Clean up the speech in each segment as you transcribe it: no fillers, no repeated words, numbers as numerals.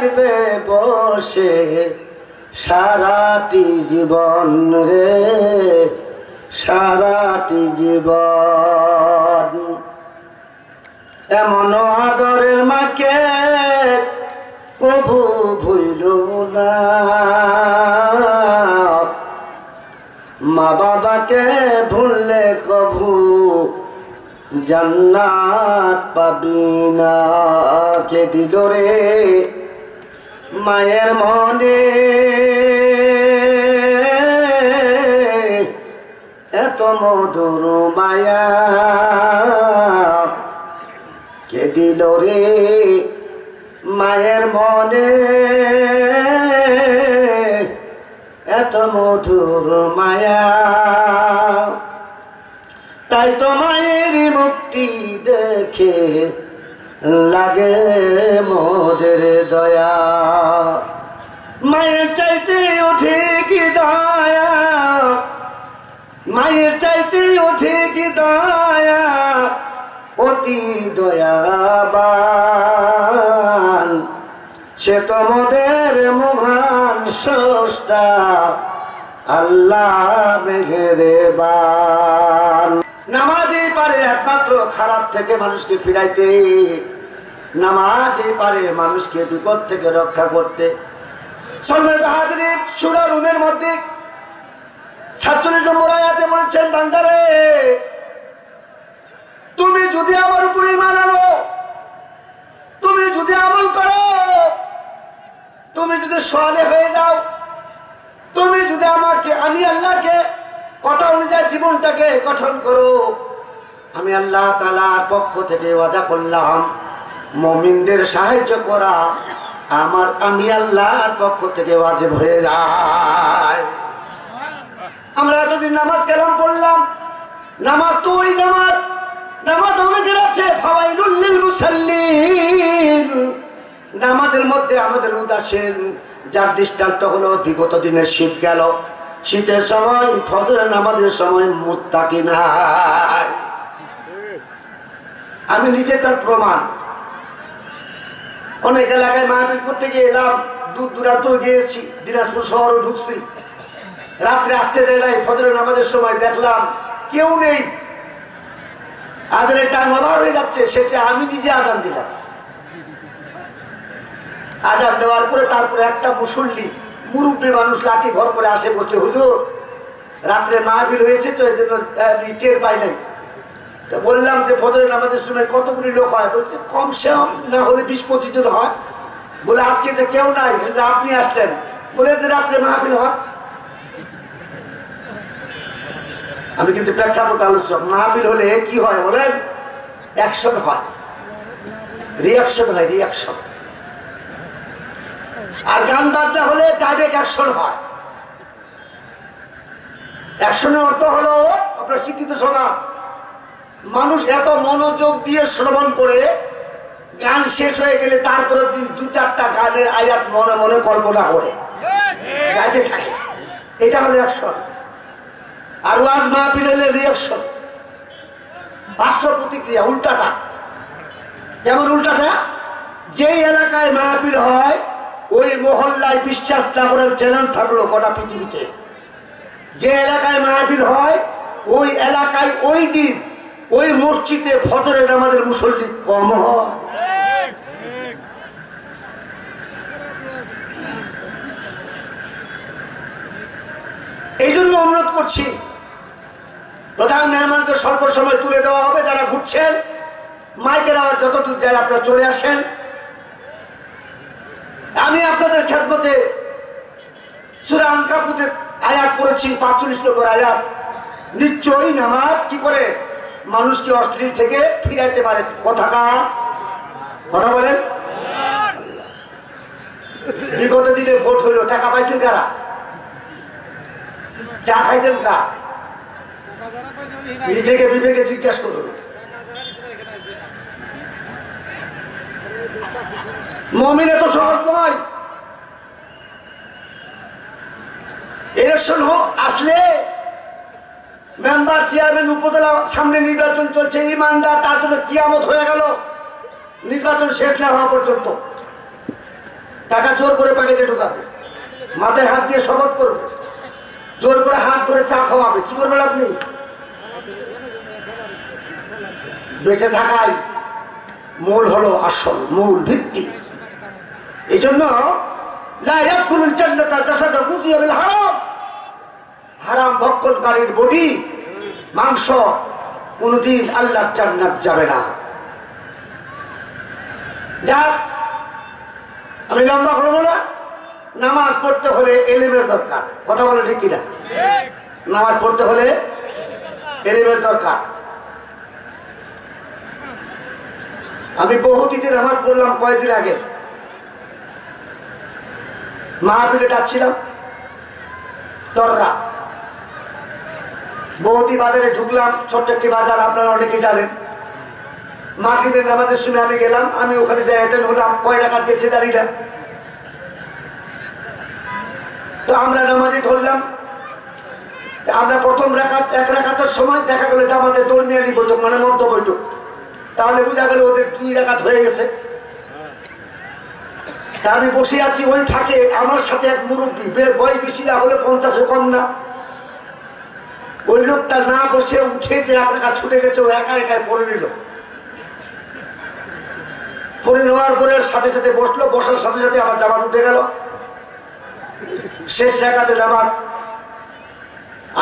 থাকবে বসে সারাটি জীবন রে, সারাটি জীবন। এমন আদরের মাকে কভু ভুইল না, মা বাবাকে ভুললে কভু জান্নাত পাবি না। কে দিল রে মায়ের মনে এত মধুর মায়া, কে দিল রে মায়ের মনে এত মধুর মায়া। তাই তো মায়ের মুক্তি দেখে লাগে মোদের দয়া, মায়ের চাইতে অধিক দয়া, মায়ের চাইতে অধিক দয়া, অতি দয়াবান সে তোমাদের মহান স্রষ্টা আল্লাহ মেহেরবান। নামাজই পারে একমাত্র খারাপ থেকে মানুষকে ফিরাইতে, নামাজই পারে মানুষকে বিপদ থেকে রক্ষা করতে। সম্মানিত হাজিরিন, সূরা রুমের মধ্যে ৪৭ নম্বর আয়াতে বলেছেন, বান্দারে তুমি যদি আমার উপরে ঈমান আনো, তুমি যদি আমল করো, তুমি যদি সালেহ হয়ে যাও, তুমি যদি আমাকে আমি আল্লাহকে কথা অনুযায়ী জীবনটাকে গঠন করো, আমি আল্লাহ তাআলার পক্ষ থেকে ওয়াদা করলাম মুমিনদের সাহায্য করা আমার আমি আল্লাহর পক্ষ থেকে ওয়াজিব হয়ে যায়। আমরা এতদিন নামাজ কালাম পড়লাম, নামাজ তো ওই নামাজ, নামাজ অনেকের আছে ফাওয়াইলুল লিল মুসাল্লিন, নামাজের মধ্যে আমাদের উদাসীন, যার দৃষ্টান্ত হলো বিগত দিনের শীত গেল, শীতের সময় ফজরের নামাজের সময় মুত্তাকি নাই। আমি নিজে তার প্রমাণ। অনেক এলাকায় মাহফিল করতে গিয়ে এলাম, দূর দূরান্ত গিয়েছি, দিনাজপুর শহরও ঢুকছি, রাত্রে আসতে দেয় নাই, ফজরের নামাজের সময় দেখলাম কেউ নেই, আজানের টাইম ওভার হয়ে যাচ্ছে, শেষে আমি নিজে আজান দিলাম। আজান দেওয়ার পরে তারপরে একটা মুসল্লি মুরব্বী মানুষ লাঠি ভর করে আসে, বসে হুজুর রাত্রে মাহফিল হয়েছে তো এই জন্য টের পাই নাই। তো বললাম যে ফজরের নামাজের সময় কতগুলি লোক হয়? বলছে কমসে কম না হলে ২০-২৫ জন হয়। বলে আজকে যে কেউ নাই, আপনি আসলেন, বলে যে রাত্রে মাহফিল হয়। আমি কিন্তু প্রেক্ষাপট আলোচনা, মাহফিল হলে কি হয় বলেন? অ্যাকশন হয়, রিয়াকশন হয়, রিয়াকশন। আর গান বাজনা হলে ডাইরেক্ট অ্যাকশন হয়। অ্যাকশনের অর্থ হলো আপনার শিক্ষিত সমাজ, মানুষ এত মনোযোগ দিয়ে শ্রবণ করে, গান শেষ হয়ে গেলে তারপরে ২-৪টা গানের আয়াত মনে মনে কল্পনা করে গাইতে থাকে, এটা হলো অ্যাকশন। আর ওয়াজ মাহফিল হলে রিয়াকশন, পার্শ্ব প্রতিক্রিয়া, উল্টাটা। যেমন উল্টাটা, যেই এলাকায় মাহফিল হয় ওই মহল্লায় বিশ্বাস ঠাকুরের চ্যালেঞ্জ থাকলো গোটা পৃথিবীতে। যে এলাকায় মাহফিল হয় ওই এলাকায় ওই দিন ওই মসজিদে ফজরের নামাজের মুসল্লি কম হয়। এই জন্য অনুরোধ করছি, প্রধান মেহমানদের স্বল্প সময় তুলে দেওয়া হবে, যারা ঘুরছেন মাইকের আওয়াজ যতটুকু যায় আপনারা চলে আসেন। আমি আপনাদের খেদমতে সূরা আনকাবুতের আয়াত পড়েছি, ৪৫ নম্বর আয়াত। নিশ্চয়ই নামাজ কি করে মানুষকে অশ্লীল থেকে ফিরাইতে পারে। কথা বলেন। বিগত দিনে ভোট হইল, টাকা পাইছেন কারা? চা খাইছেন কা? নিজেকে বিবেকে জিজ্ঞাসা করুন। মুমিন এত সহজ নয়। ইলেকশন আসলে মেম্বার, চেয়ারম্যান, উপজেলা, সামনে নির্বাচন চলছে, ইমানদার তার জন্য কিয়ামত হয়ে গেল নির্বাচন শেষ না হওয়া পর্যন্ত। টাকা জোর করে প্যাকেটে ঢুকাবে, মাথায় হাত দিয়ে শপথ করবে, জোর করে হাত ধরে চা খাওয়াবে। কি করবেন আপনি? বেঁচে থাকাই মূল হলো আসল, মূল ভিত্তি। এই জন্য হারাম ভক্ষণকারীর বডি, মাংস কোনদিন আল্লাহর জান্নাত যাবে না। যাক, আমি লম্বা করবো না। নামাজ পড়তে হলে এলিমের দরকার, কথা বলে ঠিক কিনা? নামাজ পড়তে হলে এলিমের দরকার। আমি বহুতিতে নামাজ পড়লাম কয়েকদিন আগে, মাহফিলে যাচ্ছিলাম তররা, বহুতি বাজারে ঢুকলাম, ছোট্ট একটি বাজার, আপনারা অনেকে জানেন। মাগরিবের নামাজের সময় আমি গেলাম, আমি ওখানে যাই অ্যাটেন্ড হলাম, কয় রাকাত গেছে জানি না। তো আমরা নামাজে ধরলাম, আমরা প্রথম রাকাত, এক রাকাতের সময় দেখা গেল যে আমাদের দরমিয়ানি বৈঠক, মানে মধ্য বৈঠক, তাহলে বোঝা গেল ওদের 2 রাকাত হয়ে গেছে। তা আমি বসে আছি, ওই ফাঁকে আমার সাথে এক মুরব্বী, বয়স বেশি না হলে 50-এর কম না, ওই লোকটা না বসে উঠে যে 1 রাকাত ছুটে গেছে, ও একা একাই পড়ে নিল। পড়ে নেওয়ার পরে সাথে সাথে বসলো, বসার সাথে সাথে আবার জামাত উঠে গেল। শেষ জায়গাতে জামাত,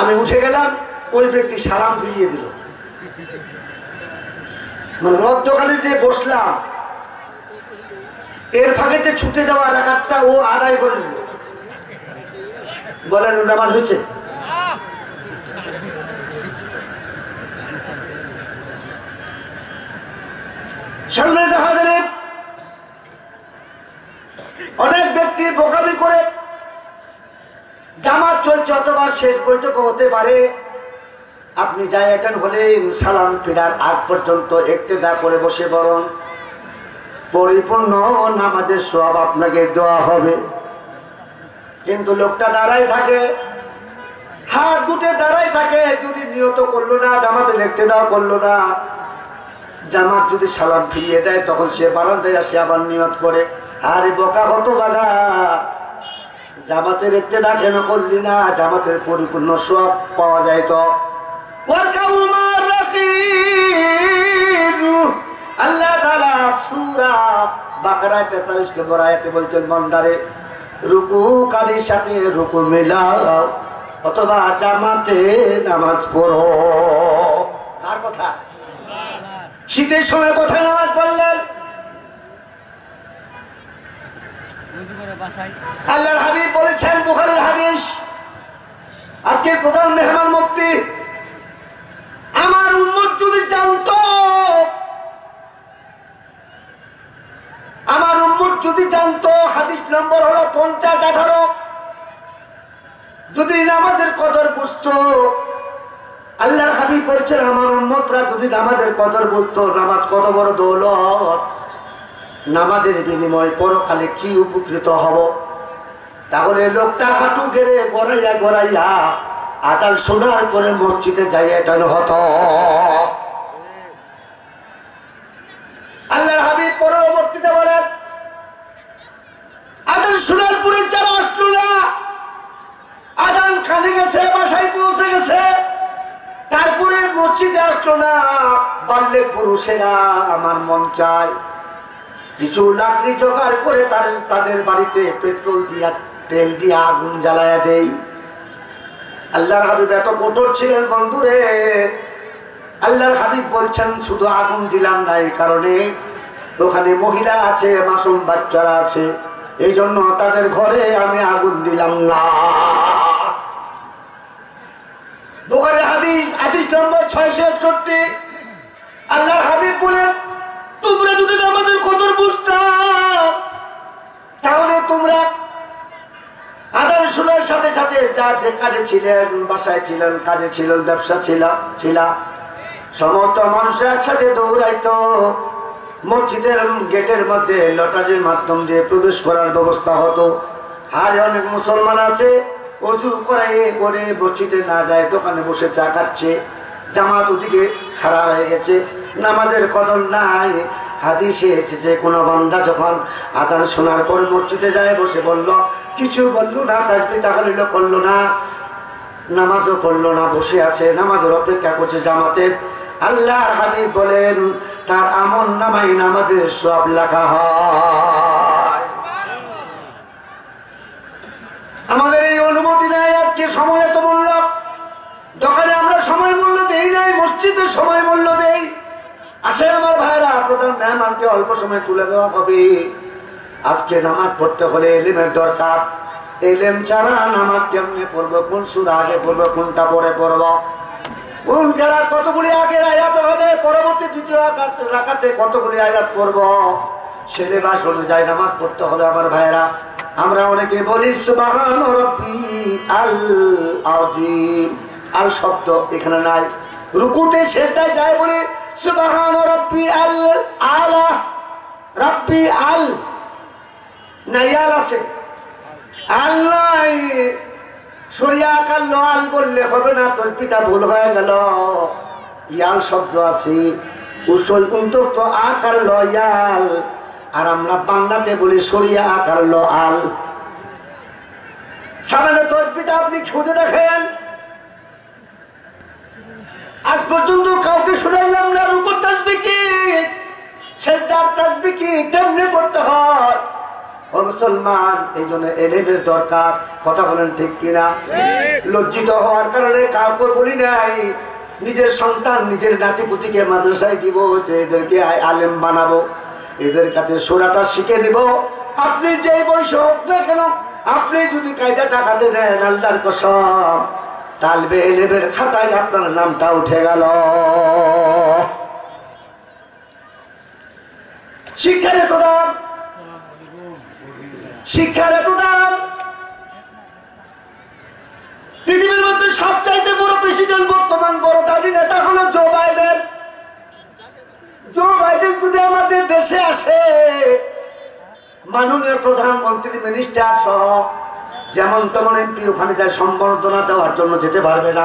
আমি উঠে গেলাম, ওই ব্যক্তি সালাম ফিরিয়ে দিল। মানে মধ্যখানে যে বসলাম, এর ফাঁকেতে ছুটে যাওয়া রাকাতটা ও আদায় করে নিল। বলেন নামাজ হয়েছে? সম্মানিত হাজিরিন, অনেক ব্যক্তি বোকামি করে জামাত চলছে অথবা শেষ বৈঠক হতে পারে, আপনি যাই এখন হলেন সালাম ফেরার আগ পর্যন্ত ইক্তেদা করে বসে বরং পরিপূর্ণ নামাজের সওয়াব আপনাকে দেওয়া হবে। কিন্তু লোকটা দাঁড়াই থাকে, হাত গুটে দাঁড়াই থাকে, যদি নিয়ত করলো না, জামাতে ইক্তেদা করলো না, জামাত যদি সালাম ফিরিয়ে দেয় তখন সে বারান্দায় আসে আবার নিয়ত করে, আরে বোকা হতভাগা, জামাতের ইক্তেদা কেন করলি না? জামাতের পরিপূর্ণ সওয়াব পাওয়া যায় তো। আল্লাহ তাআলা সূরা বাকারা 43 নম্বর আয়াতে বলছেন, বান্দারে রুকুকারীর সাথে রুকু মিলাও অথবা জামাতে নামাজ পড়ো। কার কথা? শীতের সময় কোথায় নামাজ পড়লেন? আল্লাহর হাবিব বলেছেন, বুখারীর হাদিস, আজকের প্রধান মেহমান মুফতি, আমার উম্মত যদি জানতো, আমার উম্মত যদি জানতো, হাদিস নম্বর হলো 50-18, যদি নামাজের কদর বুঝতো, আল্লাহর হাবিব বলছেন আমার উম্মতরা যদি নামাজের কদর বুঝতো, নামাজ কত বড় দৌলত, নামাজের বিনিময়ে পরকালে কি উপকৃত হব। তাহলে লোকটা হাঁটু গেড়ে গড়াইয়া গড়াইয়া আদাল শোনার পরে মসজিদে যাই এটানো হতো। আল্লাহর হাবিব পরবর্তীতে বলেন, আদান শোনার পরে যারা আসলো না, আদান কানে গেছে, বাসায় পৌঁছে গেছে, তারপরে মসজিদে আসলো না, বললে পুরুষেরা আমার মন চায় কিছু লাকড়ি জোগাড় করে তাদের বাড়িতে পেট্রোল দিয়া তেল দিয়া আগুন জ্বালায়া দেই। আল্লাহর হাবিব এত কঠোর ছিলেন বন্ধুরে, আল্লাহর হাবিব বলছেন শুধু আগুন দিলাম না, এই কারণে ওখানে মহিলা আছে, মাসুম বাচ্চারা আছে, এই জন্য তাদের ঘরে আমি আগুন দিলাম না। বুখারীর হাদিস, হাদিস নম্বর 661, আল্লাহর হাবিব বলেন, তোমরা যদি আমাদের কদর বুঝতাম তাহলে তোমরা আদান শোনার সাথে সাথে যা যে কাজে ছিলেন, বাসায় ছিলেন, কাজে ছিলেন, ব্যবসা ছিল, সমস্ত মানুষ একসাথে দৌড়াইতো, মসজিদের গেটের মধ্যে লটারির মাধ্যম দিয়ে প্রবেশ করার ব্যবস্থা হতো। আর অনেক মুসলমান আছে অজু করে মসজিদে না যায়, দোকানে বসে চা খাচ্ছে, জামাত ওদিকে খাড়া হয়ে গেছে, নামাজের কদর নাই, হাদিসে এসেছে কোন বান্দা যখন আযান শোনার পর মসজিদে যায় বসে বলল, কিছু বলল না, তাসবিহ তাহলিল করলো না, নামাজও পড়লো না, বসে আছে, নামাজের অপেক্ষা করছে জামাতের, আল্লাহর হাবিব বলেন তার আমল নামায় নামাজের সওয়াব লেখা হয়। আমাদের এই অনুমতি নাই। আজকে সময় এত মূল্য, দোকানে আমরা সময় মূল্য দেই নাই, মসজিদে সময় মূল্য দেই। আসে আমার ভাইরা, প্রধান মেহমানকে অল্প সময় তুলে দেওয়া হবে। আজকে নামাজ পড়তে হলে এলিমের দরকার। এলেম ছাড়া নামাজ কেমনে পড়বো, কোন সূরা আগে পড়বো, কোনটা পরে পড়বো, কোন কেরাত কতগুলি আগের আয়াত হবে, পরবর্তী দ্বিতীয় রাকাতে কতগুলি আয়াত পড়বো, সিলেবাস অনুযায়ী নামাজ পড়তে হবে। আমার ভাইরা, আমরা অনেকে বলি সুবহান রাব্বি আল আযীম, আল শব্দ এখানে নাই। রুকুতে সেজদায় যায় বলি সুবহান রাব্বি আল আলা, রাব্বি আল নাইয়াল আছে, আল্লাহ সরিয়া আকার আল বললে হবে না, তোর পিতা ভুল হয়ে গেল। ইয়াল শব্দ আছে, উসল উন্তস্ত আকার লয়াল, আর আমরা বাংলাতে বলি সরিয়া আকার ল আল। সামনে তোর পিতা আপনি খুঁজে দেখেন, আজ পর্যন্ত কাউকে শুনাইলাম না রুকুর তাসবিহ কি, সেজদার তাসবিহ কি, কেমনে পড়তে হয়। ও মুসলমান, এই জন্য এলেমের দরকার। কথা বলেন ঠিক কিনা? লজ্জিত হওয়ার কারণে কাউকে বলি নাই। নিজের সন্তান, নিজের নাতিপুতিকে মাদ্রাসায় দিব, যে এদেরকে আলেম বানাবো, এদের কাছে সূরাটা শিখে নিব। আপনি যেই বয়স হোক না কেন, আপনি যদি কায়দাটা হাতে নেন, আল্লাহর কসম তালবে এলেমের খাতায় আপনার নামটা উঠে গেল। শিক্ষার এত দাম, শিক্ষার এত দাম। পৃথিবীর মধ্যে সবচাইতে বড় প্রেসিডেন্ট, বর্তমান বড় দাবি নেতা হলো জো বাইডেন। জো বাইডেন যদি আমাদের দেশে আসে, মাননীয় প্রধানমন্ত্রী, মিনিস্টার সহ যেমন তেমন এমপি ওখানে যায়, সম্বর্ধনা দেওয়ার জন্য যেতে পারবে না।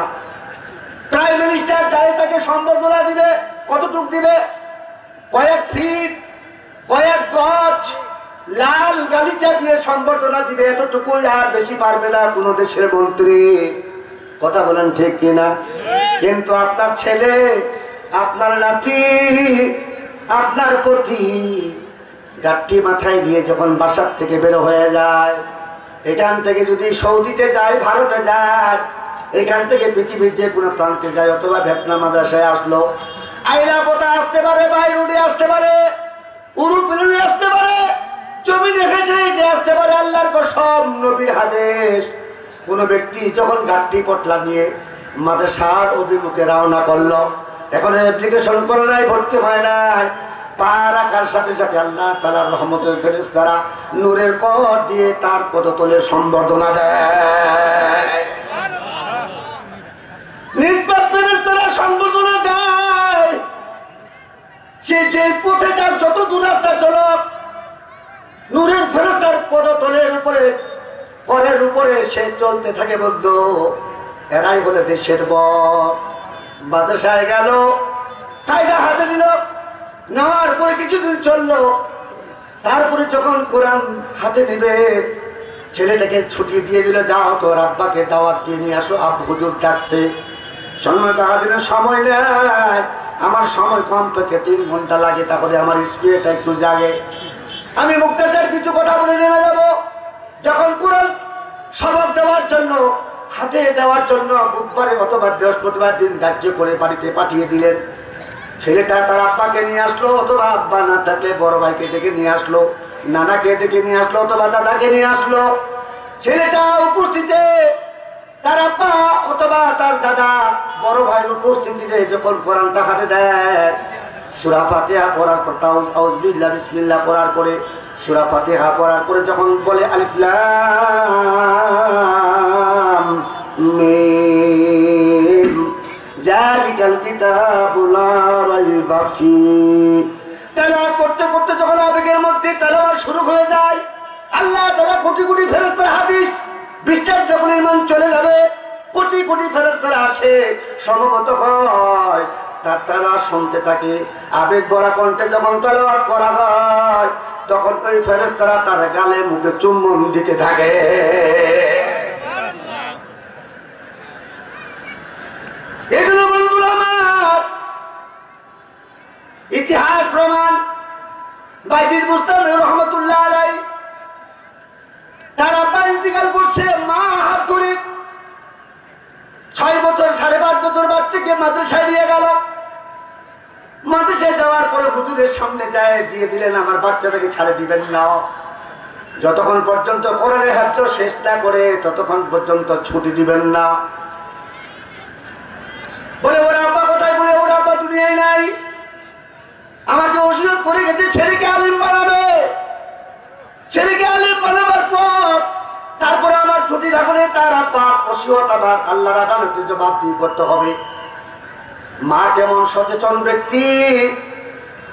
প্রাইম মিনিস্টার যায়, তাকে সম্বর্ধনা দিবে, কতটুক দিবে? কয়েক ফিট, কয়েক গজ লাল গালিচা দিয়ে সম্বর্ধনা দিবে, এতটুকুই, আর বেশি পারবে না কোন দেশের মন্ত্রী। কথা বলেন ঠিক কিনা? কিন্তু আপনার ছেলে, আপনার নাতি, আপনার পতি গাঠটি মাথায় নিয়ে যখন বাসার থেকে বের হয়ে যায়, এখান থেকে যদি সৌদিতে যায়, ভারতে যায়, এখান থেকে পৃথিবীর যে কোনো প্রান্তে যায়, অথবা ভিয়েতনাম মাদ্রাসায় আসলো, আইলাপোতা আসতে পারে, বাইরুডে আসতে পারে, উরুপিলনে আসতে পারে, জমিনে হেঁটে হেঁটে আসতে পারে। আল্লাহর কসম, নবীর হাদিস, কোন ব্যক্তি যখন গাঠটি পটলা নিয়ে মাদ্রাসার অভিমুখে রওনা করলো, এখন অ্যাপ্লিকেশন করে নাই, ভর্তি হয় নাই, পা রাখার সাথে সাথে আল্লাহ তাআলার রহমতের ফেরেশতারা নূরের কর দিয়ে তার পদতলে সম্বর্ধনা দেয়। নিষ্পাপ ফেরেশতারা সম্বর্ধনা দেয়। সে যে পথে যাক, যত দূর রাস্তা চলো, নূরের ফেরেশতার পদতলের উপরে, করের উপরে সে চলতে থাকে। বলতো এরাই হলে দেশের বর। বাদশায় গেল, কায়দা হাতে নিল, নেওয়ার পরে কিছুদিন চললো। তারপরে যখন কোরআন হাতে নেবে, ছেলেটাকে ছুটি দিয়ে দিল, যাও তোর আব্বাকে দাওয়াত দিয়ে নিয়ে আসো, আব্বু হুজুর ডাকছে। সময় দিনের সময় নেয়, আমার সময় কম পেকে 3 ঘন্টা লাগে, তাহলে আমার স্পিরিটটা একটু জাগে। আমি মুক্তাচার কিছু কথা বলে নেমে যাবো। যখন কোরআন সবক দেওয়ার জন্য, হাতে দেওয়ার জন্য বুধবারে অথবা বৃহস্পতিবার দিন ধার্য করে বাড়িতে পাঠিয়ে দিলেন। ছেলেটা তার আব্বাকে নিয়ে আসলো, অথবা আব্বা না থাকলে বড় ভাইকে ডেকে নিয়ে আসলো, নানাকে ডেকে নিয়ে আসলো, অথবা দাদাকে নিয়ে আসলো। ছেলেটা উপস্থিতে, তার আব্বা অথবা তার দাদা, বড় ভাইয়ের উপস্থিতিতে যখন কোরআনটা হাতে দেয়, সূরা ফাতিহা পড়ার পর, আউযুবিল্লাহ বিসমিল্লাহ পড়ার পরে, সূরা ফাতিহা পড়ার পরে যখন বলে আলিফ লাম মিম যালিকাল কিতাবু লা রাইবা ফীহ, তেলাওয়াত করতে করতে যখন আবেগের মধ্যে তেলাওয়াত শুরু হয়ে যায়, আল্লাহ তাআলা কোটি কোটি ফেরেশতার হাদিস বিশ্বাস যখন ইমান চলে যাবে, কোটি কোটি ফেরেশতারা আসে, সমবেত হয়, তার তেলাওয়াত শুনতে থাকে। আবেগ ভরা কণ্ঠে যখন তেলাওয়াত করা হয় তখন ওই ফেরেশতারা তার গালে মুখে চুম্বন দিতে থাকে। এগুলো বন্ধুরা আমার ইতিহাস প্রমাণ। বাইজিদ বুস্তামি রহমতুল্লাহ আলাইহি তার আব্বা ইন্তিকাল করছে, মা হাত ধরে 6 বছর 5.5 বছর বাচ্চাকে মাদ্রাসায় নিয়ে গেল। মাদ্রাসায় যাওয়ার পরে হুজুরের সামনে যায় দিয়ে দিলেন, আমার বাচ্চাটাকে ছাড়ে দিবেন না, যতক্ষণ পর্যন্ত কোরআনের হাফজ শেষ না করে ততক্ষণ পর্যন্ত ছুটি দিবেন না। বলে ওর আব্বা কোথায়? বলে ওর আব্বা দুনিয়ায় নাই, আমাকে ওসিয়ত করে গেছে ছেলেকে আলিম বানাবে। ছেলেকে আলিম বানাবার পর তারপরে আমার ছুটি না করে তার আব্বার ওসিয়ত আবার আল্লাহর আদালতে জবাবদিহি করতে হবে। মা কেমন সচেতন ব্যক্তি,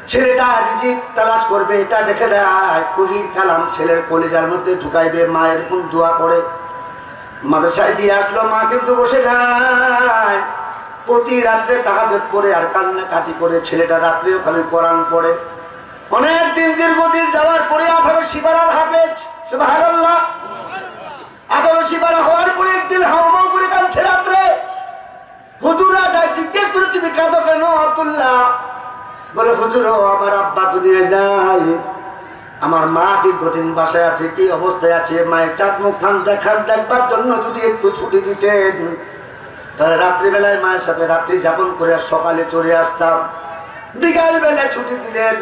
ছেলেটা রিজিক তালাশ করবে এটা দেখে দেয়, ওহির কালাম ছেলের কলিজার মধ্যে ঢুকাইবে। মা এরকম দোয়া করে মাদ্রাসায় দিয়ে আসলো। মা কিন্তু বসে নাই, প্রতি রাত্রে তাহাজ্জুদ পড়ে আর কান্নাকাটি করে। ছেলেটা রাত্রে ওখানে কোরআন পড়ে। অনেক দিন দীর্ঘদিন যাওয়ার পরে 18 সিপারার হাফেজ, সুবহানাল্লাহ। 18 সিপারা হওয়ার পরে একদিন হাওমাও করে কাঁদছে রাত্রে। হুজুররা জিজ্ঞেস করে তুমি কাঁদো কেন আব্দুল্লাহ? বলে হুজুর আমার আব্বা দুনিয়ায় নাই, আমার মা দীর্ঘদিন বাসায় আছে, কি অবস্থায় আছে, মায়ের চাঁদ মুখ খান দেখবার জন্য যদি একটু ছুটি দিতেন তাহলে রাত্রিবেলায় মায়ের সাথে রাত্রি যাপন করে সকালে চলে আসতাম। বিকাল বেলা ছুটি দিলেন।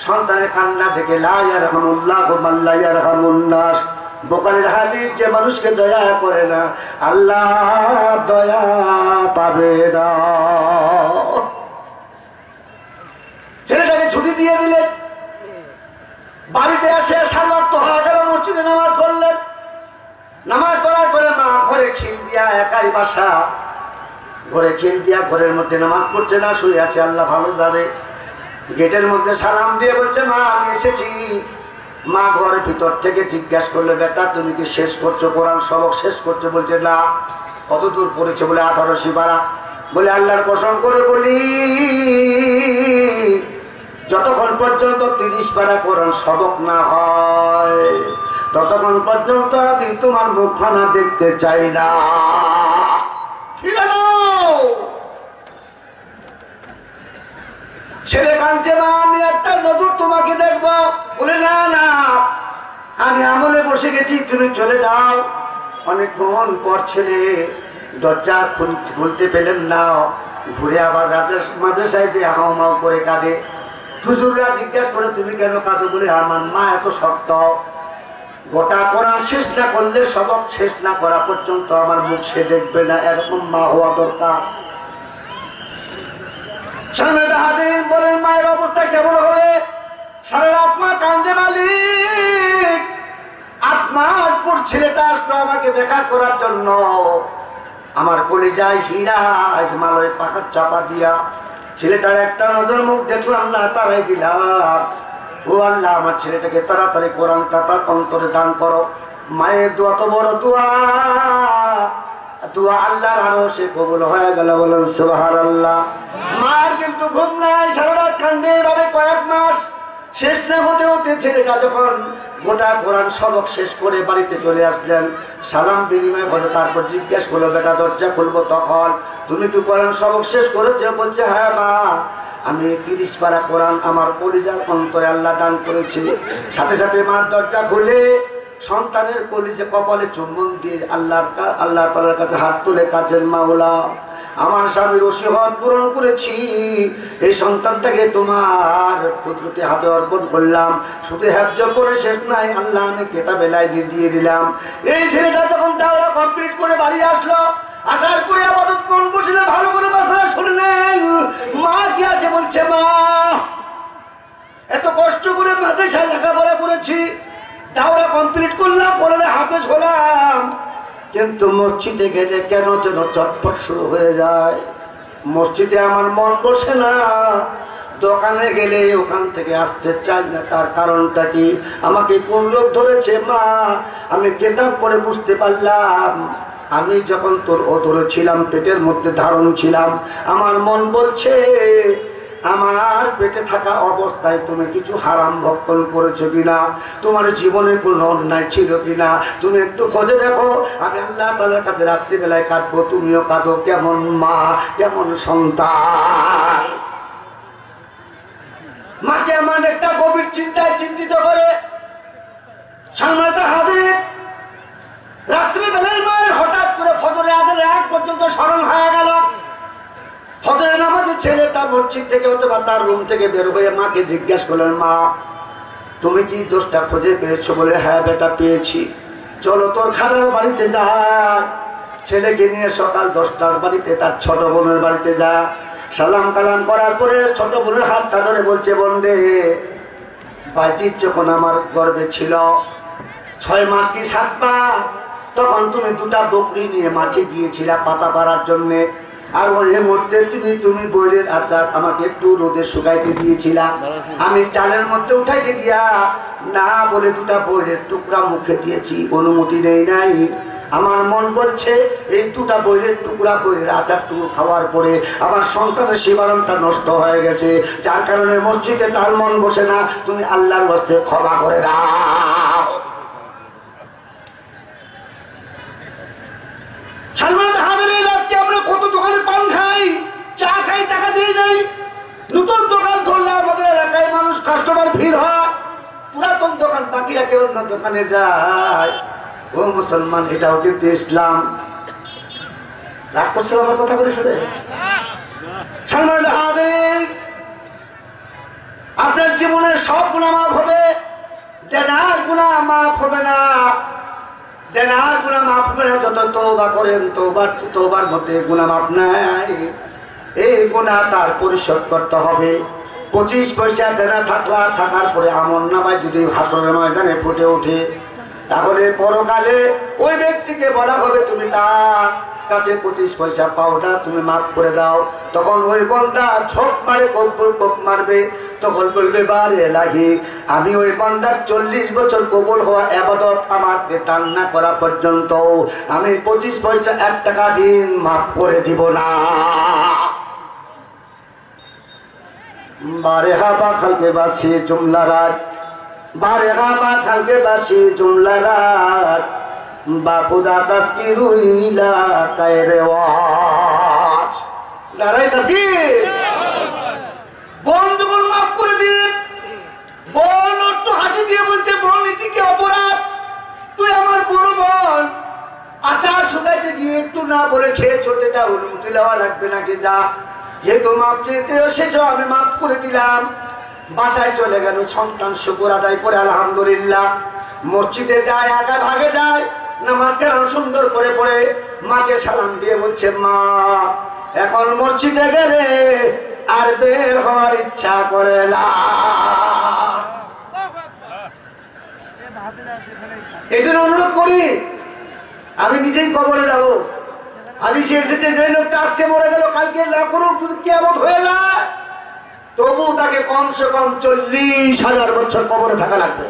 সন্তানের কান্না থেকে লা ইয়ারহামুল্লাহু মান লা ইয়ারহামুন নাস, বুখারীর হাদিস, যে মানুষকে দয়া করে না আল্লাহ দয়া পাবে না। ছেলেটাকে ছুটি দিয়ে দিলেন। বাড়িতে আসে 7 ওয়াক্ত হয়ে গেল, মসজিদে নামাজ পড়লেন। নামাজ পড়ার পরে মা ঘরে খিল দিয়া, একাই বাসা, ঘরে খিল দিয়া ঘরের মধ্যে নামাজ পড়ছে না, শুয়ে আছে, আল্লাহ ভালো যাবে। গেটের মধ্যে সালাম দিয়ে বলছে মা আমি এসেছি। মা ঘরের ভিতর থেকে জিজ্ঞাসা করলে বেটা তুমি কি শেষ করছো, কোরআন সবক শেষ করছো? বলছে না। কত দূর পড়েছে? বলে 18 সিপারা। বলে আল্লাহর কসম করে বলি যতক্ষণ পর্যন্ত 30 পারা কোরআন সবক না হয় ততক্ষণ পর্যন্ত আমি তোমার মুখখানা দেখতে চাই না। ছেলে কাঁদছে, মা আমি একটা নজর তোমাকে দেখবো। বলে না না আমি আমলে বসে গেছি, তুমি চলে যাও। অনেকক্ষণ পর ছেলে দরজা খুলতে পেলেন না, ঘুরে আবার মাদ্রাসায় যে হাওমাও করে কাঁদে। হুজুররা জিজ্ঞাসা করে তুমি কেন কাঁদো? বলে আমার মা এত শক্ত, গোটা কোরআন শেষ না করলে, সবক শেষ না করা পর্যন্ত আমার মুখ সে দেখবে না, এরকম মা হওয়া দরকার। বলেন মায়ের অবস্থা কেমন হবে? সারা রাত মা কান্দে, মালিক 8 মাস পর ছেলেটা আসলো আমাকে দেখা করার জন্য। আমার কলিজায় হীরা হিমালয় পাহাড় চাপা দিয়া ছেলেটার একটা নজর মুখ দেখলাম না, তারাই দিলাম। ও আল্লাহ আমার ছেলেটাকে তাড়াতাড়ি কোরআনটা তার অন্তরে দান করো। মায়ের দোয়া তো বড় দোয়া, দোয়া আল্লাহর আরশে কবুল হয়ে গেল। বলেন সুবহানাল্লাহ। মার কিন্তু ঘুম নাই, সারা রাত কান্দে এভাবে কয়েক মাস। শেষ না হতে হতে ছেলেটা যখন গোটা কোরআন সবক শেষ করে বাড়িতে চলে আসলেন, সালাম বিনিময় হলো। তারপর জিজ্ঞেস করলো বেটা দরজা খুলবো তখন তুমি কি কোরআন সবক শেষ করেছো? বলছে হ্যাঁ মা, আমি 30 পারা কোরআন আমার কলিজার অন্তরে আল্লাহ দান করেছি। সাথে সাথে মা দরজা খুলে সন্তানের কলিজে কপালে চুম্বন দিয়ে আল্লাহ তাআলার কাছে হাত তুলে কাজের মাওলা আমার স্বামীর ওসিয়ত পূরণ করেছি, এই সন্তানটাকে তোমার কুদরতে হাতে অর্পণ করলাম। শুধু হেফজ করে শেষ নাই, আল্লাহ আমি কিতাবে লাইনে দিয়ে দিলাম। এই ছেলেটা যখন দাওরা কমপ্লিট করে বাড়ি আসলো, আসার পরে আপাতত কোন বসলে ভালো করে বাসা শুনলেন। মা কি আছে? বলছে মা এত কষ্ট করে মাদ্রাসায় লেখাপড়া করেছি, দাওরা কমপ্লিট করলাম, কোরআনে হাফেজ হলাম, কিন্তু মসজিদে গেলে কেন যেন চটপট শুরু হয়ে যায়। মসজিদে আমার মন বসে না, দোকানে গেলে ওখান থেকে আসতে চাই না। তার কারণটা কি? আমাকে কোন লোক ধরেছে? মা আমি কিতাব পড়ে বুঝতে পারলাম আমি যখন তোর অদূরে ছিলাম, পেটের মধ্যে ধারণ ছিলাম, আমার মন বলছে আমার পেটে থাকা অবস্থায় তুমি কিছু হারাম ভক্ষণ করেছো কিনা, তোমার জীবনে কোনো অন্যায় ছিল কিনা, তুমি একটু খোঁজে দেখো। আমি আল্লাহ তাআলার কাছে রাত্রিবেলায় কাঁদবো, তুমিও কাঁদো। কেমন মা, কেমন সন্তান। মাকে আমার একটা গভীর চিন্তায় চিন্তিত করে। সম্মানিত হাজির, রাত্রিবেলায় মায়ের হঠাৎ করে ফজরের আজানের আগ পর্যন্ত স্মরণ হয়ে গেল। ফজরের নামাজে ছেলেটা মসজিদ থেকে অথবা তার রুম থেকে বের হয়ে মাকে জিজ্ঞেস করলেন, মা তুমি কি দোষটা খুঁজে পেয়েছো? বলে হ্যাঁ বেটা পেয়েছি, চলো তোর খালার বাড়িতে যা। ছেলেকে নিয়ে সকাল 10টার বাড়িতে তার ছোট বোনের বাড়িতে যা। সালাম কালাম করার পরে ছোট বোনের হাতটা ধরে বলছে, বোন রে, বাইজিৎ যখন আমার গর্ভে ছিল 6 মাস কি 7 মাস, তখন তুমি 2টা বকরি নিয়ে মাঠে গিয়েছিলা পাতা পাড়ার জন্যে। আর ওই মুহূর্তে তুমি বইয়ের আচার আমাকে একটু রোদে শুকাইতে দিয়েছিলা। আমি চালের মধ্যে উঠাইতে গিয়া না বলে 2টা বইয়ের টুকরা মুখে দিয়েছি, অনুমতি নেই নাই। আমার মন বলছে এই 2টা বইয়ের টুকরা, বইয়ের আচারটুকু খাওয়ার পরে আমার সন্তানের শিবারণটা নষ্ট হয়ে গেছে, যার কারণে মসজিদে তার মন বসে না। তুমি আল্লাহর ওয়াস্তে ক্ষমা করে দাও। আমরা কত দোকানে পান খাই, চা খাই, টাকা দিয়ে নেই। নতুন দোকান ধরলে আমাদের এলাকায় মানুষ কাস্টমার ভিড় হয়, পুরাতন দোকান বাকি রাখে অন্য দোকানে যায়। ও মুসলমান, এটাও কিন্তু ইসলাম। রাগ করছিল আমার কথা বলে শুনে? আপনার জীবনের সব গুনাহ মাফ হবে, দেনার গুনাহ মাফ হবে না। দেনার গুনাহ মাফ হবে না যত তওবা করেন, তওবার মধ্যে গুনাহ মাফ নাই। এই গুনাহ তার পরিশোধ করতে হবে। 25 পয়সা দেনা থাকার পরে আমলনামায় যদি হাসরের ময়দানে ফুটে ওঠে, তাহলে পরকালে ওই ব্যক্তিকে বলা হবে তুমি তার কাছে 25 পয়সা পাওটা তুমি মাফ করে দাও। তখন ওই বান্দা ছোপ মারে কোপ মারবে, তখন বলবে বারে লাগি, আমি ওই বান্দার 40 বছর কবুল হওয়া ইবাদত আমাকে দান না করা পর্যন্ত আমি 25 পয়সা 1 টাকা দিন মাফ করে দিব না। বারে হাবা খালকে বাসি জুমলা রাত, বারে হাবা খালকে বাসি জুমলা রাত, বা খুদা তাসকিরুইলা কায়রে ওয়াজ। দাঁড়াই থাকি বোন যখন মাফ করে দিন, বোন একটু হাসি দিয়ে বলছে, বোন এটি কি অপরাধ? তুই আমার বড় বোন, আচার শুকাইতে গিয়ে একটু না বলে খেয়েছো, যেটা অনুমতি নেওয়া লাগবে নাকি? যা, যেহেতু মাফ চেয়ে এসেছো আমি মাফ করে দিলাম। বাসায় চলে গেল, সন্তান শুকর আদায় করে আলহামদুলিল্লাহ। মসজিদে যায়, একা ভাগে যায়, নামাজ কালাম সুন্দর করে পড়ে মাকে সালাম দিয়ে বলছে, মা এখন মসজিদে গেলে আর বের হওয়ার ইচ্ছা করে না। এই জন্য অনুরোধ করি, আমি নিজেই কবরে যাবো। হাদিসে এসেছে যে লোকটা আজকে মরে গেল, কালকে না করুক, যদি কিয়ামত হয়ে যায় তবু তাকে কমসে কম 40,000 বছর কবরে থাকা লাগবে।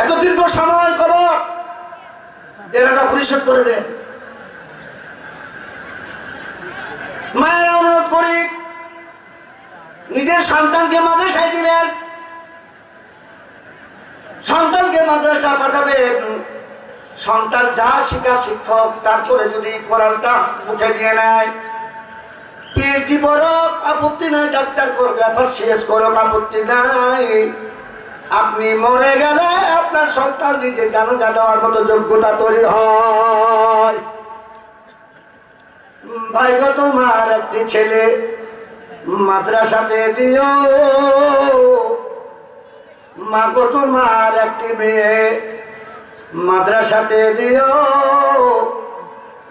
এত দীর্ঘ সময় কবর, দেনাটা পরিশোধ করে দেন। মায়েরা অনুরোধ করি, নিজের সন্তানকে মাদ্রাসায় দিবেন, সন্তানকে মাদ্রাসা পাঠাবেন। সন্তান যা শিক্ষা শিক্ষক, তারপরে যদি কোরআনটা মুখে নিয়ে নেয়, পিএইচডি পড়ুক আপত্তি নাই, ডাক্তার করবে, শেষ করুক আপত্তি নাই। আপনি মরে গেলে আপনার সন্তান নিজে জানাজা দেওয়ার মতো যোগ্যতা তৈরি হয়। ভাই গো, তোমার একটি ছেলে মাদ্রাসাতে দিও, মা গো তোমার একটি মেয়ে মাদ্রাসাতে দিও।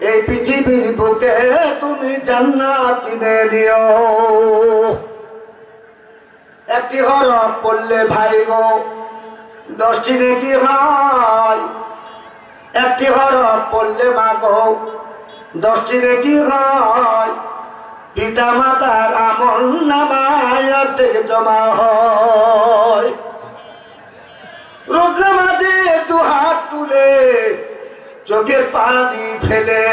এই পৃথিবীর বুকে তুমি জান্নাত কিনে নিও। একটি হরফ পড়লে ভাই গো 10টি নেকি হয়, একটি হরফ পড়লে মা গো 10টি নেকি হয়। পিতা মাতার আমল নামায় থেকে জমা হয়। রোজ নামাজে চোখের পানি ফেলে,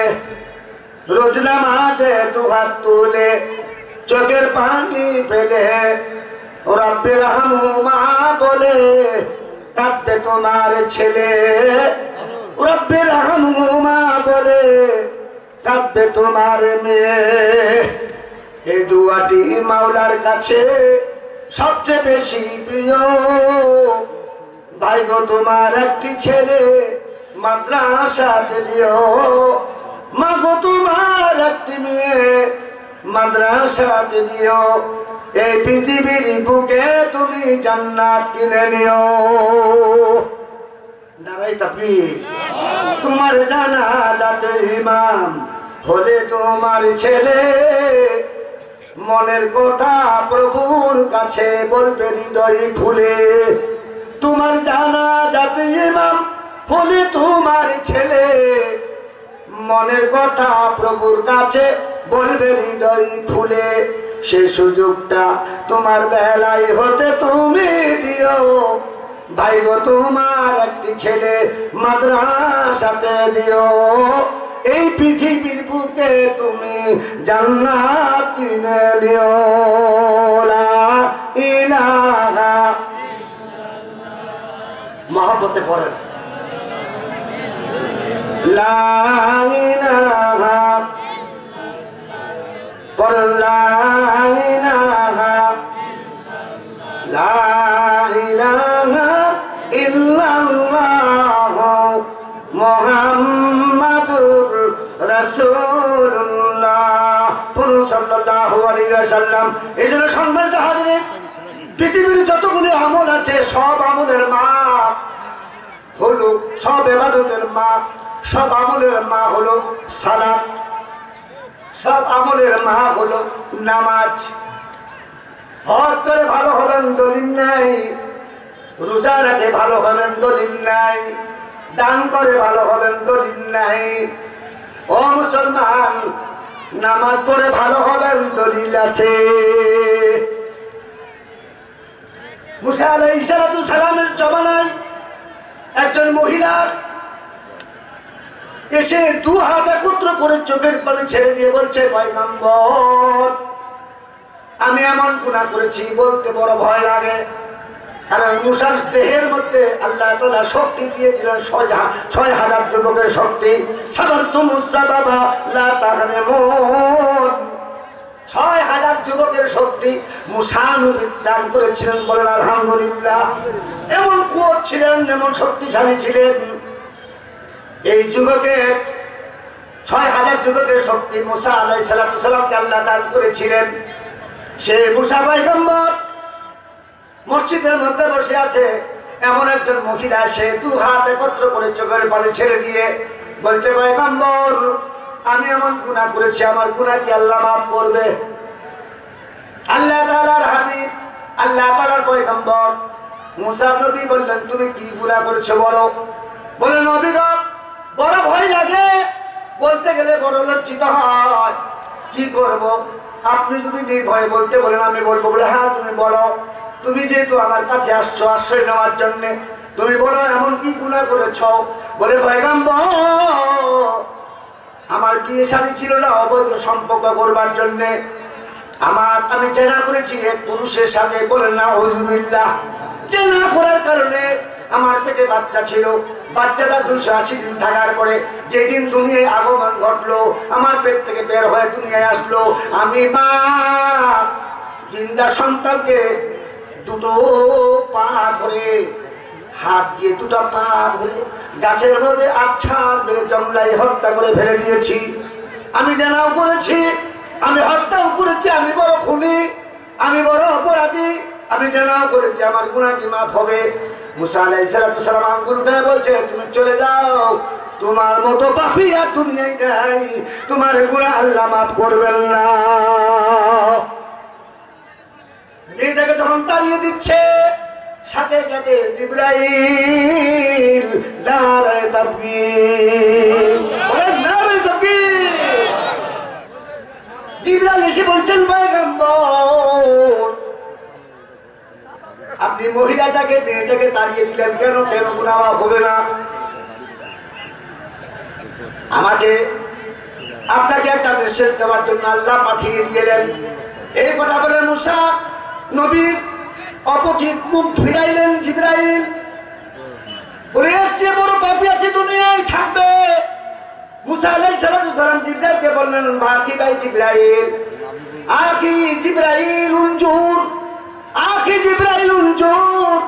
রোজ নামাজে দুহাত তুলে চোখের পানি ফেলে রব্বে রহমা বলে কাঁদবে তোমার ছেলে, রব্বে রহমা বলে কাঁদবে তোমার মেয়ে। এই দুয়াটি মাওলার কাছে সবচেয়ে বেশি প্রিয়। ভাই গো তোমার একটি ছেলে মাদ্রাসাতে দিও, মা গো তোমার একটি মেয়ে মাদ্রাসাতে দিও। এই পৃথিবীর বুকে তুমি জান্নাত কিনে নিও। নারাই তাকবীর। তোমার জানাজাতে ইমাম হলে তোমার ছেলে, মনের কথা প্রভুর কাছে বলবে হৃদয় খুলে। তোমার জানাজাতে ইমাম হলে তোমার ছেলে, মনের কথা প্রভুর কাছে বলবে হৃদয় খুলে। সে সুযোগটা তোমার বেলায় হতে তুমি দিও। ভাই গো তোমার একটি ছেলে মাদ্রাসাতে দিও। এই পৃথিবীর বুকে তুমি জান্নাত কিনে নিও। লা ইলাহা মহব্বতে পড়েন, লা ইলাহা পড়েন, লা ইলাহা লা ইলাহা ইল্লাল্লাহ মুহাম্মাদুর রাসূলুল্লাহ সাল্লাল্লাহু আলাইহি ওয়াসাল্লাম। এজন্য সম্মানিত হাজিরিন, পৃথিবীর যতগুলি আমল আছে সব আমলের মা হলো, সব ইবাদতের মা, সব আমলের মা হলো সালাত, সব আমলের মা হলো নামাজ। হজ করে ভালো হবেন দলিল নাই, রোজা রাখে ভালো হবেন দলিল নাই, দান করে ভালো হবেন দলিল নাই। ও মুসলমান, নামাজ পড়ে ভালো হবেন দলিল আছে। মুসা আলাইহিস সালামের জমানায় একজন মহিলা এসে দু হাত একত্র করে চোখের পানি ছেড়ে দিয়ে বলছে, পয়গম্বর আমি এমন গুনাহ করেছি বলতে বড় ভয় লাগে। কারণ মুসার দেহের মধ্যে আল্লাহ তাআলা শক্তি দিয়েছিলেন ৬,০০০ যুবকের শক্তি। সাবারতু মুসা বাবা লা তাগনামুন, ৬,০০০ যুবকের শক্তি মুসা নবী দান করেছিলেন। বলেন আলহামদুলিল্লাহ। এমন কুয়ত ছিলেন, এমন শক্তিশালী ছিলেন। এই যুবকের ৬,০০০ যুবকের শক্তি মুসা আলাইহিস সালামকে আল্লাহ দান করেছিলেন। সে মুসা পয়গম্বর মসজিদের মধ্যে বসে আছে, এমন একজন মহিলা সে দু হাত একত্র করে চোখের পানি ছেড়ে দিয়ে বলছে, পয়গম্বর আমি এমন গুনাহ করেছি, আমার গুনাহ কি আল্লাহ মাফ করবে? আল্লাহ তাআলার হাবিব, আল্লাহ তাআলার পয়গম্বর মুসা নবী বললেন, তুমি কি গুনাহ করেছো বলো। বলে, নবী গো বড় ভয় লাগে, বলতে গেলে বড় লজ্জিত হয়, কি করব? আপনি যদি নির্ভয়ে বলতে বলেন আমি বলবো। বলে, হ্যাঁ তুমি বলো, তুমি যেহেতু আমার কাছে আসছো আশ্রয় নেওয়ার জন্য, তুমি বলো এমন কি গুনাহ করেছ? বলে, পয়গম্বর আমার বিয়ে শাদী ছিল না অবৈধ সম্পর্ক করবার জন্য, আমি জেনা করেছি এক পুরুষের সাথে। বলেন না আউযুবিল্লাহ। জেনা করার কারণে আমার পেটে বাচ্চা ছিল, বাচ্চাটা 280 দিন থাকার পরে যেদিন দুনিয়ায় আগমন ঘটলো, আমার পেট থেকে বের হয়ে দুনিয়ায় আসলো, আমি মা জিন্দা সন্তানকে দুটো পা ধরে, হাত দিয়ে দুটো পা ধরে গাছের মধ্যে আছাড় বেড়ে জঙ্গলায় হত্যা করে ফেলে দিয়েছি। আমি জেনাও করেছি, আমি হত্যাও করেছি, আমি বড় খুনি, আমি বড় অপরাধী, আমি জেনাও করেছি, আমার গুনাহ কি মাফ হবে? মুসা আলাইহিস সালাম আঙ্গুল উঠায় বলছে, তুমি চলে যাও, তোমার মতো পাপী আর দুনিয়ায় নাই, তোমার গুনাহ আল্লাহ মাফ করবেন না। মেয়েটাকে যখন তাড়িয়ে দিচ্ছে, সাথে সাথে জিবরাইল নারে তাকবীর, বলেন নারে তাকবীর। জিবরাইল এসে বলছেন, পয়গম্বর আপনি মহিলাটাকে মেয়েটাকে তাড়িয়ে দিলেন কেন? কেন গুনাহ মাফ হবে না? আমাকে আপনাকে একটা মেসেজ দেওয়ার জন্য আল্লাহ পাঠিয়ে দিলেন। এই কথা বলে মুসা নবীর অপোজিট মুখ ফিরাইলেন। জিবরাইল বলে এর চেয়ে বড় পাপী আছে দুনিয়ায় থাকবে? মুসা আলাইহিস সালাম জিবরাইলকে বললেন, বাকি ভাই জিবরাইল, আখি জিবরাইল উনজুর, আখি জিবরাইল উনজুর,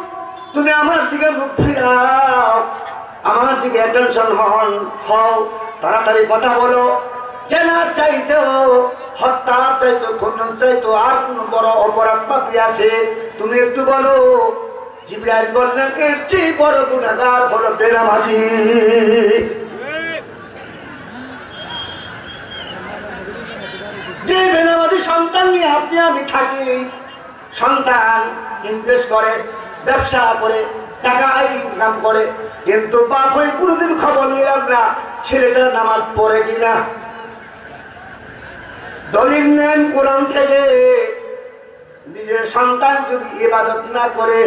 তুমি আমার দিকে মুখ ফিরাও, আমার দিকে অ্যাটেনশন হও, তাড়াতাড়ি কথা বলো। জেনার চাইতেও, হত্যার চাইতো, খুনের চাইতো আর কোন বড় অপরাধ পাপী আছে? তুমি একটু বলো। জিবরাইল বললেন, এর চেয়ে বড় গুনাহগার হলো বেনামাজি। যে বেনামাজি সন্তান নিয়ে আপনি আমি থাকি, সন্তান ইনভেস্ট করে, ব্যবসা করে, টাকা ইনকাম করে, কিন্তু বাপ হয়ে কোনোদিন খবর নিলাম না ছেলেটা নামাজ পড়ে কিনা। দলিল নেন কোরআন থেকে, নিজের সন্তান যদি ইবাদত না করে,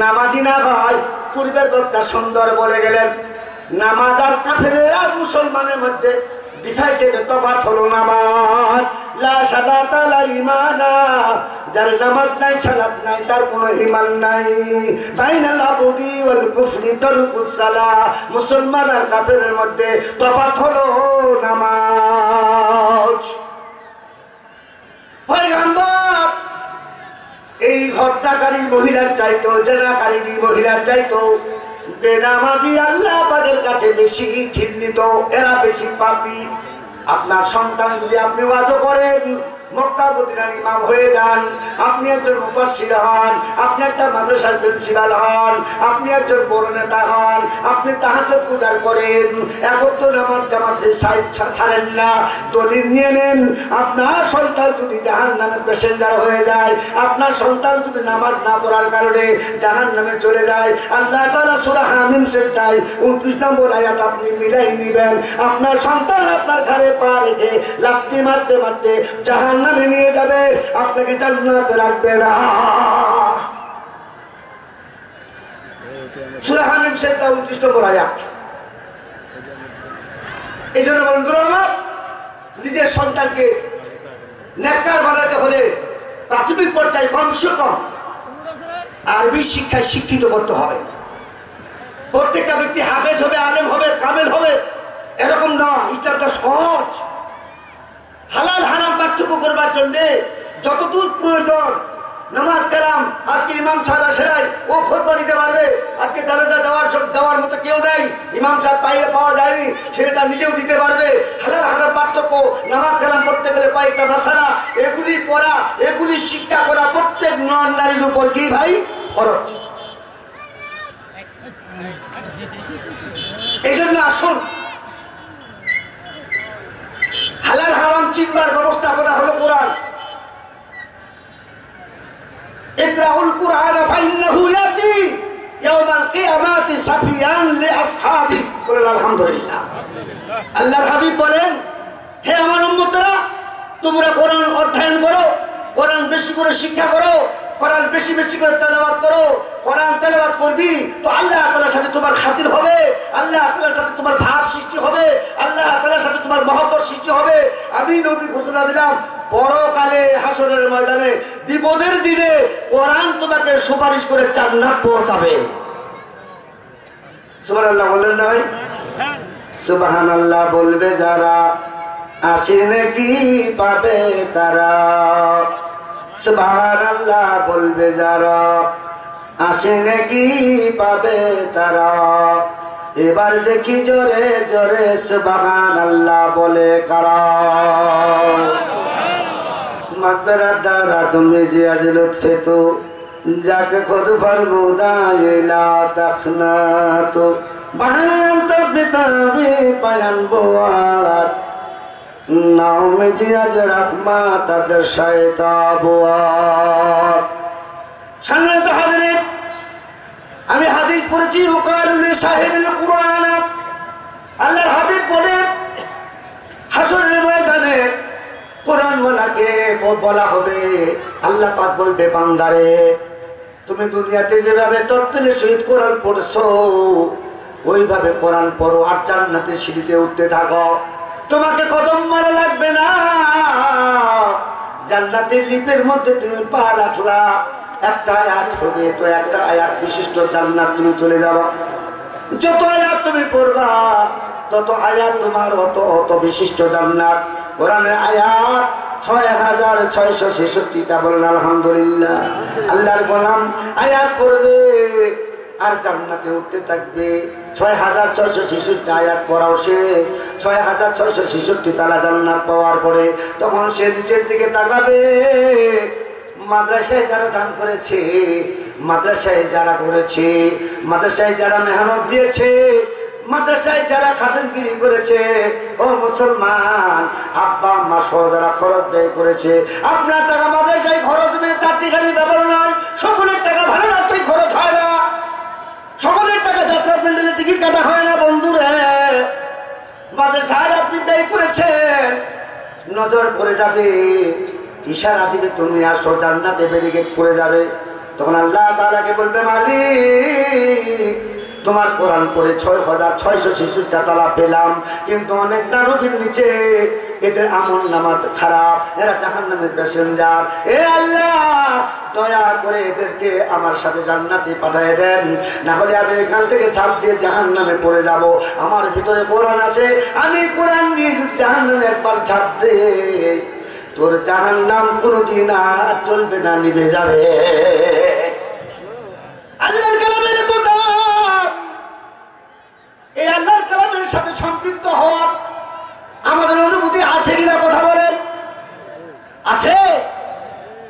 নামাজি না হয়, পূর্বের বক্তা সুন্দর বলে গেলেন, নামাজ আর কাফেরের আর মুসলমানের মধ্যে ডিফাইটেড তফাৎ হলো নামাজ। লা সালাতা লা ঈমানা, যার নামাজ নাই, সালাত নাই, তার কোনো ঈমান নাই। বাইনাল আবদি ওয়াল কুফরি তারকুস সালাহ, মুসলমান আর কাফেরের মধ্যে তফাৎ হলো নামাজ। পয়গম্বর এই হত্যাকারী মহিলার চাইতো, জেনাকারী মহিলার চাইতো বেনামাজি আল্লাহ পাকের কাছে বেশি ঘৃণিত, এরা বেশি পাপী। আপনার সন্তান যদি আপনি ওয়াজ করেন, মক্কা মদিনার ইমাম হয়ে যান, আপনি একজন মুফাসসির হন, আপনি একটা মাদ্রাসার প্রিন্সিপাল হন, আপনি একজন বড় নেতা হন, আপনি তাহাজ্জুদ গুজার করেন, এখন তো নামাজ জামাতে ছাড়েন না, দলিল নিয়ে নেন। আপনার সন্তান যদি জাহান্নামের প্যাসেঞ্জার হয়ে যায়, আপনার সন্তান যদি নামাজ না পড়ার কারণে জাহান্নামে চলে যায়, আল্লাহ তাআলা সূরা হামিম সেজদায় 29 নম্বর আয়াত আপনি মিলাই নেবেন। আপনার সন্তান আপনার ঘরে পা রেখে লাথি মারতে মারতে জাহান্নামে নিয়ে যাবে, আপনাকে জান্নাতে রাখবে না। সূরা হামিম সেজদা 29 নম্বর আয়াত। এই জন্য বন্ধুরা আমার, নিজের সন্তানকে নেককার বানাতে হলে প্রাথমিক পর্যায়ে কমসে কম আরবি শিক্ষায় শিক্ষিত করতে হবে। প্রত্যেকটা ব্যক্তি হাফেজ হবে, আলেম হবে, কামেল হবে এরকম না। ইসলামটা সহজ। হালাল হারাম পার্থক্য করবার জন্য যতদূর প্রয়োজন নামাজ কালাম, আজকে ইমাম সাহেব আসেরাই, ও খুতবা দিতে পারবে। আজকে জানাজা দেওয়ার মতো কেউ নেই, ইমাম সাহেব পাইলে পাওয়া যায়নি, ছেলেটা নিজেও দিতে পারবে। হালাল হারাম পার্থক্য, নামাজ কালাম পড়তে গেলে কয়েকটা মাসালা, এগুলি পড়া, এগুলি শিক্ষা করা প্রত্যেক নারীর উপর কি ভাই ফরজ। এই জন্য আসুন, হালাল হারাম চিনবার ব্যবস্থাপনা হলো কোরআন। ইকরাউল কুরআন ফাইন্নাহু ইয়াতি ইয়াউমাল কিয়ামাতি সাফিয়ান লিআসহাবি। বলেন আলহামদুলিল্লাহ। আল্লাহর হাবিব বলেন, হে আমার উম্মতরা, তোমরা কোরআন অধ্যয়ন করো, কোরআন বেশি করে শিক্ষা করো, কোরআন বেশি বেশি করে তেলাওয়াত করো। কোরআন তেলাওয়াত করবি তো আল্লাহ তাআলার সাথে তোমার খাতির হবে, আল্লাহ তাআলার সাথে তোমার ভাব সৃষ্টি হবে, আল্লাহ তাআলার সাথে তোমার মহব্বত সৃষ্টি হবে। আমি নবী ঘোষণা দিলাম, পরকালে হাসরের ময়দানে বিপদের দিনে কোরআন তোমাকে সুপারিশ করে জান্নাত পৌঁছাবে। সুবহানাল্লাহ বলেন না ভাই? সুবহানাল্লাহ বলবে যারা, আসিনে কি পাবে তারা। সুবহানাল্লাহ বলবে যারা, আসিনে কি পাবে তারা। এবার দেখি জোরে জোরে সুবহানাল্লাহ বলে কারা। মাগফিরাত দ্বারা তুমি যে আজ লুৎফে তো যাকে খুদ ফরমুদা ইলা তখনা তো বাহানে আনতা বিতাবি পায়ান বোয়াত নাও মে জি আজ রহমত তাদের শয়তাবুয়াত। সম্মানিত হাজিরিন, আমি হাদিস পড়েছি, ওকালুল সাহেবুল কুরআন, আল্লাহর হাবিব বলেন হাসরের ময়দানে কোরআনওয়ালাকে বলা হবে, আল্লাহ পাক বলবে, বান্দারে তুমি দুনিয়াতে যেভাবে তরতলে শহীদ কোরআন পড়ছো, ওইভাবে কোরআন পড়ো আর জান্নাতের সিঁড়িতে উঠতে থাকো। তোমাকে কদম মারা লাগবে না, জান্নাতের লিপের মধ্যে তুমি পা রাখলা, একটা আয়াত হবে তো একটা আয়াত বিশিষ্ট জান্নাত তুমি চলে যাবা। যত আয়াত তুমি পড়বা তত আয়াত তোমার অত অত বিশিষ্ট জান্নাত। কোরআনের আয়াত 6666টা, বলেন আলহামদুলিল্লাহ। আল্লাহর গোলাম আয়াত পড়বে আর জান্নাতে উঠতে থাকবে। 6666টা আয়াত পড়াও শেষ, 6666 তালা জান্নাত পাওয়ার পরে তখন সে নিচের দিকে তাকাবে। মাদ্রাসায় যারা দান করেছে, মাদ্রাসায় যারা করেছে, মাদ্রাসায় যারা মেহনত দিয়েছে, মাদ্রাসায় যারা খাদেমগিরি করেছে, ও মুসলমান আব্বা আম্মা সহ যারা খরচ ব্যয় করেছে, আপনার টাকা মাদ্রাসায় খরচ হবে, চারটিখানি ব্যাপার নয়, সকলের টাকা ভালো রাস্তায় খরচ হয় না, সকলের টাকা যাত্রা প্যান্ডেলের টিকিট কাটা হয় না। বন্ধুরে, মাদ্রাসায় আপনি ব্যয় করেছেন, নজর পড়ে যাবে, ইশারা দিবে তুমি আসো, জান্নাতে ব্যারিকেড পড়ে যাবে। তখন আল্লাহ তাআলাকে বলবে, মালিক তোমার কোরআন পড়ে 6666টা তালা পেলাম, কিন্তু অনেক দানবীর নিচে এদের আমল নামা খারাপ, এরা জাহান্নামের প্যাসেঞ্জার। এ আল্লাহ দয়া করে এদেরকে আমার সাথে জান্নাতে পাঠিয়ে দেন, না হলে আমি এখান থেকে ঝাঁপ দিয়ে জাহান্নামে পড়ে যাব। আমার ভিতরে কোরআন আছে, আমি কোরআন নিয়ে যদি জাহান্নামে একবার ঝাঁপ দিই, তোর জাহান্নাম কোনোদিন আর চলবে না, নিভে যাবে। আল্লাহর কালামের এত দাম, এই আল্লাহর কালামের সাথে সম্পৃক্ত হওয়ার আমাদের অনুভূতি আছে কিনা কথা বলেন? আছে?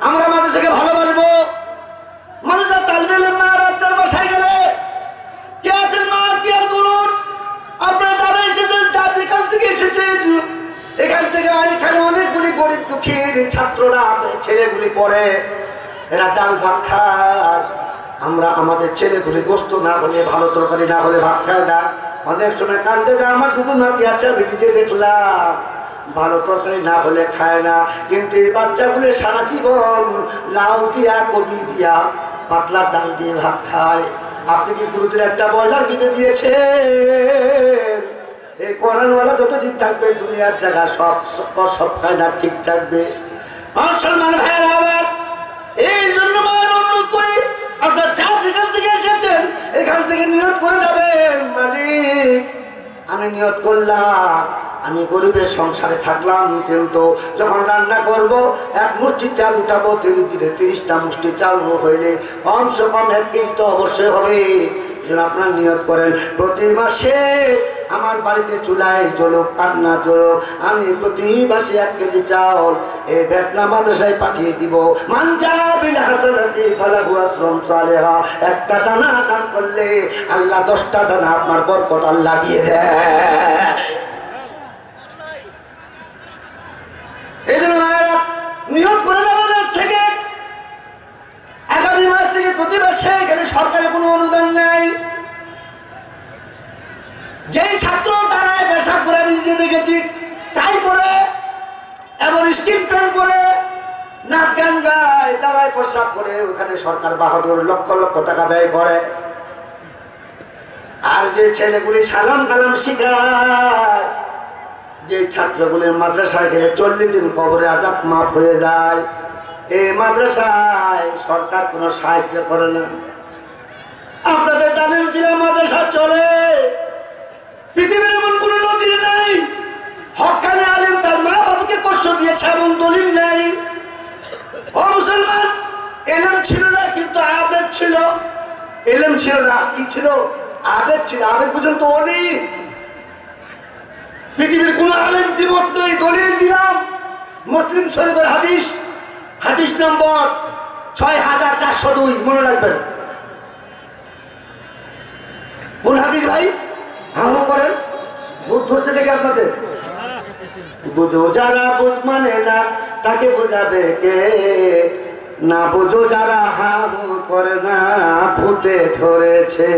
আমরা মাদ্রাসাকে ভালোবাসবো। মাদ্রাসা তালিবে ইলম মা আপনার বাসায় গেলে কে আছেন মা, কে করুন, আপনারা যারা এসেছেন, যাদের কাছ থেকে এসেছেন, এখান থেকে এখানে অনেকগুলি গরিব দুঃখীর ছাত্ররা ছেলেগুলি পড়ে, এরা ডাল ভাত খায়। আমরা আমাদের ছেলেগুলি গোস্ত না হলে, ভালো তরকারি না হলে ভাত খায় না। অনেক সময় কাঁদতে দেয়, আমার দুটো নাতি আছে, আমি নিজে দেখলাম, ভালো তরকারি না হলে খায় না, কিন্তু এই বাচ্চাগুলি সারা জীবন লাউ দিয়া, কবি দিয়া, পাতলা ডাল দিয়ে ভাত খায়। আপনি কি গুরুদের একটা ব্রয়লার কিনে দিয়েছেন? এই কোরআনওয়ালা যতদিন থাকবে দুনিয়ার জায়গা সব খায়না ঠিক থাকবে। মুসলমান ভাইয়েরা আমার, এই জন্য অনুরোধ করি, আপনার যা যেখান থেকে এসেছেন এখান থেকে নিয়ত করে যাবেন, মালিক আমি নিয়ত করলাম আমি গরিবের সংসারে থাকলাম, কিন্তু যখন রান্না করব এক মুষ্টি চাল উঠাবো, ধীরে ধীরে 30টা মুষ্টি চাল হইলে কমসে কম 1 কেজি তো অবশ্যই হবে। যেন আপনার নিয়ত করেন, প্রতি মাসে আমার বাড়িতে চুলায় জ্বলুক আর না জ্বলুক, আমি প্রতি মাসে 1 কেজি চাউল এই ভেটনা মাদ্রাসায় পাঠিয়ে দিব। মানজা বিল হাসানাতি ফালাহু আসরুম সালেহা, একটা দানা দান করলে আল্লাহ 10টা দানা আপনার বরকত আল্লাহ দিয়ে দেয়। এই জন্য মায়েরা নিয়ত করে যাবো আজ থেকে, আগামী মাস থেকে প্রতি মাসে এখানে সরকারের কোনো অনুদান নেই। যেই ছাত্র তারাই পেশাব করে, আমি নিজে দেখেছি, টাই পরে এমন স্কিন প্যান্ট পরে নাচ গান গায়, তারাই পেশাব করে, ওখানে সরকার বাহাদুর লক্ষ লক্ষ টাকা ব্যয় করে। আর যে ছেলেগুলি সালাম কালাম শিখায়, যে ছাত্রগুলির মাদ্রাসায় গেলে 40 দিন কবরে আযাব মাফ হয়ে যায়, এই মাদ্রাসায় সরকার কোনো সাহায্য করে না। আপনাদের দানের জেলা মাদ্রাসা চলে, পৃথিবীর এমন কোন নদীর নেই হক্কানি আলেম তার মা বাবাকে কষ্ট দিয়েছে এমন দলিল নেই। ও মুসলমান, এলেম ছিল না কিন্তু আবেগ ছিল, এলেম ছিল না, কি ছিল? আবেগ ছিল। আবেগ পর্যন্ত অলি। পৃথিবীর কোন আলেম দ্বিমত নেই, দলিল দিলাম। মুসলিম শরীফের হাদিস, হাদিস নম্বর 6402, মনে রাখবেন। কোন হাদিস ভাই? হাম করেন, ভূত ধরছে নাকি আপনাদের? বুঝো যারা বুঝ মানে না তাকে বোঝাবে কে, না বুঝো যারা হাম করে না ভূতে ধরেছে।